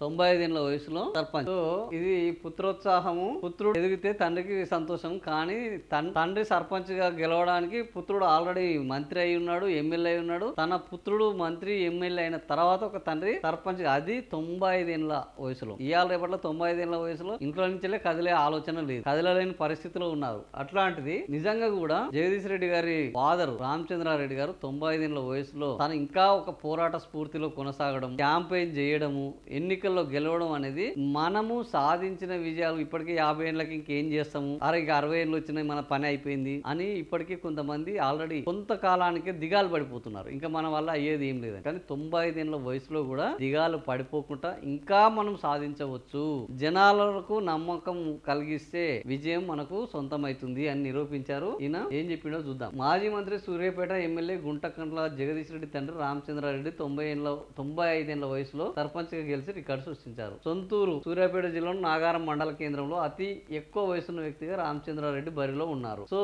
95 ఏళ్ల వయసులో సర్పంచ్. సో ఇది పుత్రోత్సాహము. పుత్రుడు ఎదిగితే తండ్రికి సంతోషం. కానీ తండ్రి సర్పంచ్ గా గెలవడానికి పుత్రుడు ఆల్రెడీ మంత్రి అయి ఉన్నాడు, ఎమ్మెల్యే అయి ఉన్నాడు. తన పుత్రుడు మంత్రి, ఎమ్మెల్యే అయిన తర్వాత ఒక తండ్రి సర్పంచ్, అది 95 ఏళ్ల వయసులో. ఇవాళ రేపట్లో 95 ఏళ్ల వయసులో ఇంట్లో నుంచే కదిలే ఆలోచన లేదు, కదలలేని పరిస్థితిలో ఉన్నారు. అట్లాంటిది నిజంగా కూడా జగదీష్ రెడ్డి గారి ఫాదర్ రామచంద్రారెడ్డి గారు 95 ఏళ్ల వయసులో తను ఇంకా ఒక పోరాట స్ఫూర్తిలో కొనసాగడం, క్యాంపెయిన్ చేయడము, ఎన్నికల్లో గెలవడం అనేది మనము సాధించిన విజయాలు. ఇప్పటికీ 50 ఏళ్ళకి ఇంకేం చేస్తాము, అరే ఇక 60 ఏళ్ళు వచ్చినాయి, మన పని అయిపోయింది అని ఇప్పటికీ కొంతమంది ఆల్రెడీ కొంతకాలానికి దిగాలు పడిపోతున్నారు. ఇంకా మన వల్ల అయ్యేది ఏం లేదు. కానీ 95 ఏళ్ళ వయసులో కూడా దిగాలు పడిపోకుండా ఇంకా మనం సాధించవచ్చు, జనాలకు నమ్మకం కలిగిస్తే విజయం మనకు సొంతమైతుంది అని నిరూపించారు. ఈయన ఏం చెప్పిండో చూద్దాం. మాజీ మంత్రి, సూర్యాపేట ఎమ్మెల్యే గుంటకండ్ల జగదీష్ రెడ్డి తండ్రి రామచంద్రారెడ్డి 95 ఏళ్ల వయసులో సర్పంచ్ గా గెలిచి రికార్డు సృష్టించారు. సొంతూరు సూర్యాపేట జిల్లాలో నాగారం మండల కేంద్రంలో అతి ఎక్కువ వయసున్న వ్యక్తిగా రామచంద్రారెడ్డి బరిలో ఉన్నారు. సో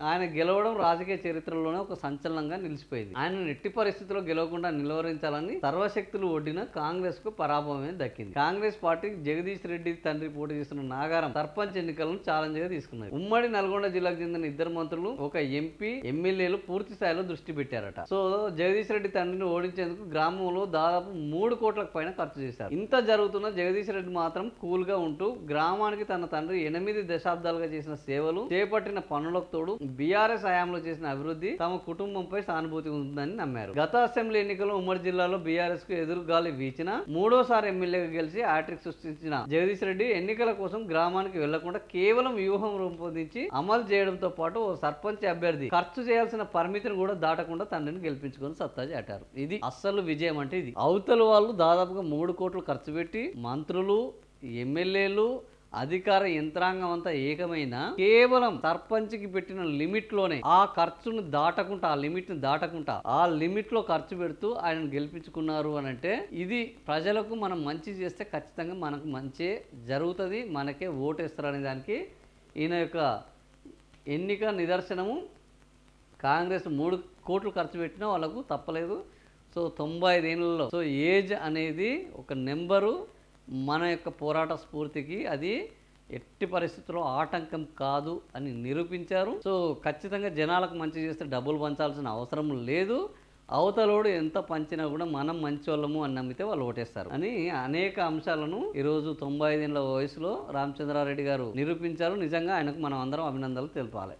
ఆయన గెలవడం రాజకీయ చరిత్రలోనే ఒక సంచలనంగా నిలిచిపోయింది. ఆయన ఎట్టి పరిస్థితుల్లో గెలవకుండా నిలువరించాలని సర్వశక్తులు ఒడ్డిన కాంగ్రెస్ కు పరాభవమే దక్కింది. కాంగ్రెస్ పార్టీ జగదీష్ రెడ్డి తండ్రి పోటీ చేస్తున్న నాగారం సర్పంచ్ ఎన్నికలను ఛాలెంజ్ గా తీసుకున్నారు. ఉమ్మడి నల్గొండ జిల్లాకు చెందిన ఇద్దరు మంత్రులు, ఒక ఎంపీ, ఎమ్మెల్యేలు పూర్తి స్థాయిలో దృష్టి పెట్టారట. సో జగదీష్ రెడ్డి తండ్రిని ఓడించేందుకు గ్రామంలో దాదాపు 3 కోట్లకు పైన ఖర్చు చేశారు. ఇంత జరుగుతున్న జగదీష్ రెడ్డి మాత్రం కూల్ గా ఉంటూ గ్రామానికి తన తండ్రి 8 దశాబ్దాలుగా చేసిన సేవలు, చేపట్టిన పనులకు తోడు బీఆర్ఎస్ హయాంలో చేసిన అభివృద్ధి తమ కుటుంబంపై సానుభూతి ఉందని నమ్మారు. గత అసెంబ్లీ ఎన్నికల్లో ఉమ్మడి జిల్లాలో బీఆర్ఎస్ కు ఎదురుగాలి వీచిన మూడోసారి ఎమ్మెల్యేగా గెలిచి హ్యాట్రిక్ సృష్టించిన జగదీష్ రెడ్డి ఎన్నికల కోసం గ్రామానికి వెళ్లకుండా కేవలం వ్యూహం రూపొందించి అమలు చేయడంతో పాటు ఓ సర్పంచ్ అభ్యర్థి ఖర్చు చేయాల్సిన పరిమితిని కూడా దాటకుండా తండ్రిని గెలిపించుకొని సత్తా చాటారు. ఇది అస్సలు విజయం అంటే ఇది. అవతల వాళ్ళు దాదాపుగా 3 కోట్లు ఖర్చు పెట్టి మంత్రులు, ఎమ్మెల్యేలు, అధికార యంత్రాంగం అంతా ఏకమైన కేవలం సర్పంచ్ కి పెట్టిన లిమిట్ లోనే ఆ ఖర్చును దాటకుండా, ఆ లిమిట్ లో ఖర్చు పెడుతూ ఆయన గెలిపించుకున్నారు అని అంటే, ఇది ప్రజలకు మనం మంచి చేస్తే ఖచ్చితంగా మనకు మంచి జరుగుతుంది, మనకే ఓటేస్తారు అనే దానికి ఈయన యొక్క ఎన్నిక నిదర్శనము. కాంగ్రెస్ 3 కోట్లు ఖర్చు పెట్టినా వాళ్ళకు తప్పలేదు. సో 95 ఏళ్ళలో సో ఏజ్ అనేది ఒక నెంబరు. మన యొక్క పోరాట స్ఫూర్తికి అది ఎట్టి పరిస్థితుల్లో ఆటంకం కాదు అని నిరూపించారు. సో ఖచ్చితంగా జనాలకు మంచి చేస్తే డబ్బులు పంచాల్సిన అవసరం లేదు. అవతలోడు ఎంత పంచినా కూడా మనం మంచి వాళ్ళము అని నమ్మితే వాళ్ళు ఓటేస్తారు అని అనేక అంశాలను ఈరోజు 95 ఏళ్ళ వయసులో రామచంద్రారెడ్డి గారు నిరూపించారు. నిజంగా ఆయనకు మనం అందరం అభినందనలు తెలపాలి.